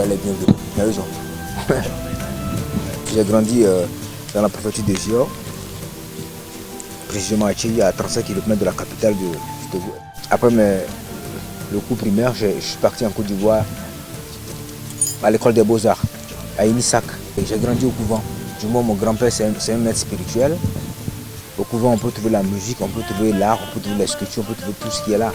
elle est bienvenue. Il a raison. J'ai grandi dans la préfecture de Zior, précisément à Tchéi, à 35 km de la capitale du Togo. Après le cours primaire, je suis parti en Côte d'Ivoire à l'école des Beaux-Arts, à Inisak. J'ai grandi au couvent. Du moins, mon grand-père, c'est un maître spirituel. Au couvent, on peut trouver la musique, on peut trouver l'art, on peut trouver la sculpture, on peut trouver tout ce qui est là.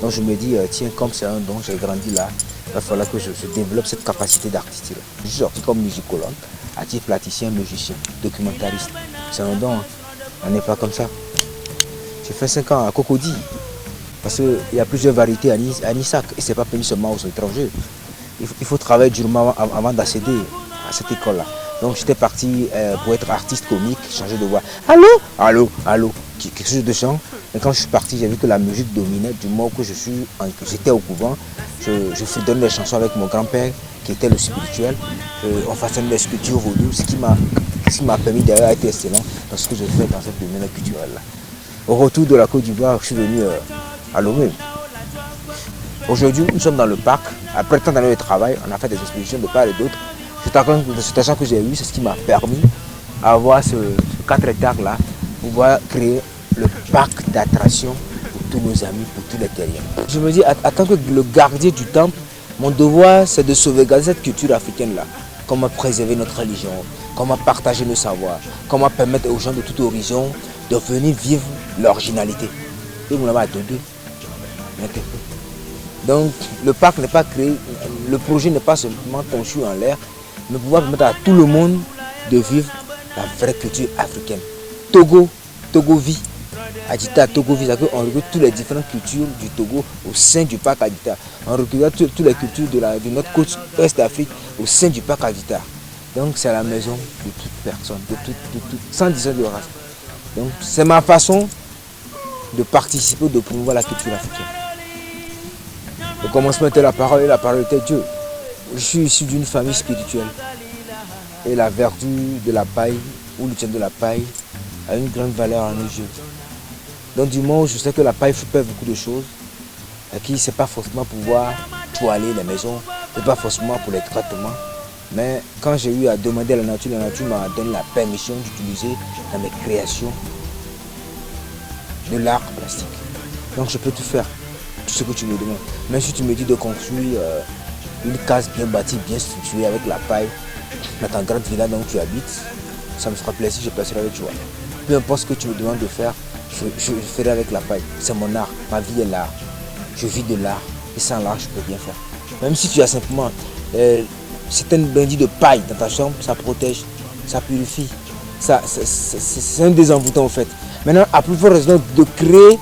Donc je me dis, tiens, comme c'est un don, j'ai grandi là, il va falloir que je développe cette capacité d'artiste. Je suis sorti comme musicologue, artiste plasticien, musicien, documentariste. C'est un don, hein. On n'est pas comme ça. J'ai fait 5 ans à Cocody, parce qu'il y a plusieurs variétés à Inisak, et ce n'est pas permis seulement aux étrangers. Il faut travailler durement avant d'accéder à cette école-là. Donc j'étais parti pour être artiste comique, changer de voix. Allô, allô, allô, quelque chose de chant. Et quand je suis parti, j'ai vu que la musique dominait. Du moment que j'étais au couvent, je fredonnais des chansons avec mon grand-père, qui était le spirituel. On façonnait des sculptures vaudou, ce qui m'a permis d'ailleurs d'être excellent dans ce que je fais dans ce domaine culturel-là. Au retour de la Côte d'Ivoire, je suis venu à Lomé. Aujourd'hui, nous sommes dans le parc. Après tant d'années de travail, on a fait des expositions de part et d'autre. Cet argent que j'ai eu, c'est ce qui m'a permis d'avoir ce 4 hectares-là, pour pouvoir créer le parc d'attractions pour tous nos amis, pour tous les terriens. Je me dis, en tant que le gardien du temple, mon devoir, c'est de sauvegarder cette culture africaine-là. Comment préserver notre religion, comment partager le savoir, comment permettre aux gens de tout horizon de venir vivre l'originalité. Et vous l'avez attendu. Donc, le parc n'est pas créé, le projet n'est pas seulement conçu en l'air, mais pouvoir permettre à tout le monde de vivre la vraie culture africaine. Togo vit. Adita, Togo vit, on regroupe toutes les différentes cultures du Togo au sein du parc Adita. On regroupe toutes les cultures de notre côte ouest d'Afrique au sein du parc Adita. Donc c'est la maison de toute personne, sans distinction de race. Donc c'est ma façon de participer, de promouvoir la culture africaine. Le commencement était la parole et la parole était Dieu. Je suis issu d'une famille spirituelle. Et la vertu de la paille, ou l'utilisation de la paille, a une grande valeur à nos yeux. Donc du moment où je sais que la paille fait beaucoup de choses, qui c'est pas forcément pour pouvoir toiler les maisons, c'est pas forcément pour les traitements. Mais quand j'ai eu à demander à la nature m'a donné la permission d'utiliser dans mes créations de l'art plastique. Donc je peux tout faire, tout ce que tu me demandes. Même si tu me dis de construire une case bien bâtie, bien structurée avec la paille, dans ta grande villa dont tu habites, ça me fera plaisir, je passerai avec toi. Peu importe ce que tu me demandes de faire, je le ferai avec la paille. C'est mon art, ma vie est l'art. Je vis de l'art et sans l'art, je peux bien faire. Même si tu as simplement certaines brindilles de paille dans ta chambre, ça protège, ça purifie. C'est un désenvoûtant en fait. Maintenant, à plus forte raison de créer,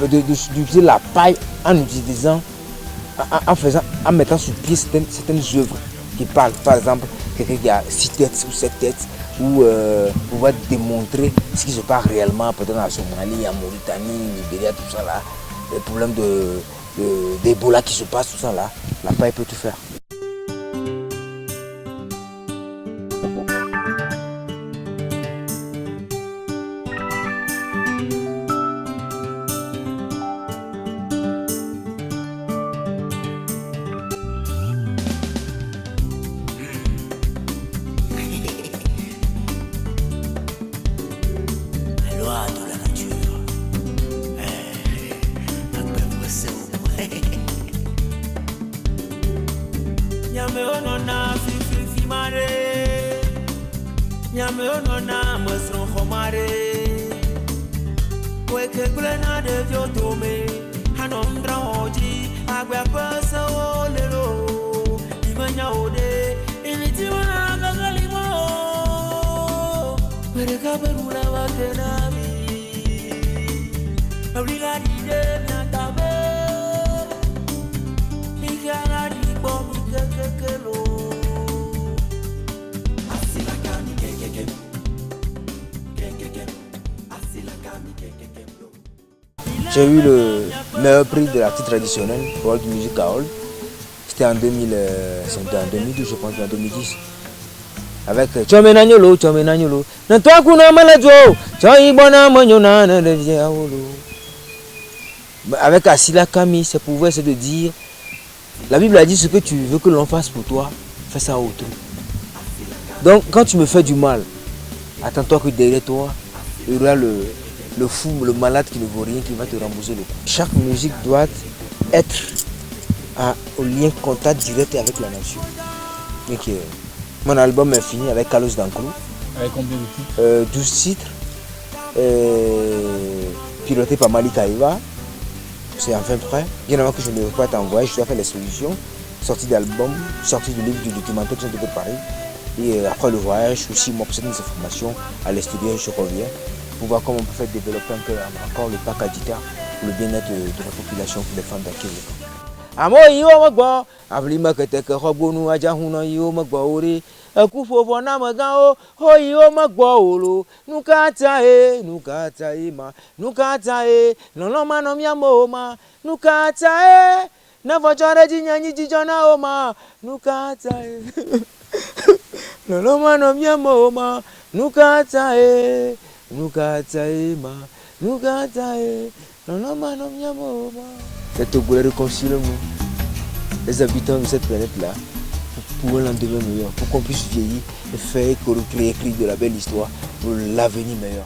d'utiliser la paille en utilisant, en mettant sur pied certaines œuvres qui parlent. Par exemple, quelqu'un qui a 6 têtes ou 7 têtes, ou pouvoir démontrer ce qui se passe réellement, peut-être en Somalie, en Mauritanie, Libéria, tout ça là, les problèmes d'Ebola qui se passent, tout ça là, la paille peut tout faire. J'ai eu le meilleur prix de l'artiste traditionnel World Music Award. C'était en 2012, je pense, en 2010. Avec Chomenanyolo. Avec Asila Kami, c'est pour vous, c'est de dire, la Bible a dit ce que tu veux que l'on fasse pour toi, fait ça à autrui. Donc quand tu me fais du mal, attends-toi que derrière toi, il y aura le fou, le malade qui ne vaut rien, qui va te rembourser le coup. Chaque musique doit être au lien contact direct avec la nature. Donc, mon album est fini avec Carlos Danclou. Avec combien de titres? 12 titres. Piloté par Malik Aïva. C'est enfin prêt. Bien avant que je ne vais pas t'envoyer, je dois faire les solutions. Sortie d'album, sortie du livre du documentaire de Paris. Et après le voyage, aussi moi possède des informations à l'extérieur, je reviens pour voir comment on peut faire développer encore le parc Adita pour le bien-être de la population, pour les femmes d'accueil. Amo yo magbo, ablima keteke robonu ajahuna yo magbo ore, akufofo na magao, ho yo magbo olo, nukata e ma, nukata e, noloma no miamo ma, nukata e, na vojore jinyanyi jijona o ma, nukata e. Noloma no miamo ma, nukata e ma, nukata e, noloma no miamo ma. Les Togolais réconcilient-nous, les habitants de cette planète-là, pour un lendemain meilleur, pour qu'on puisse vieillir et faire écrire de la belle histoire pour l'avenir meilleur.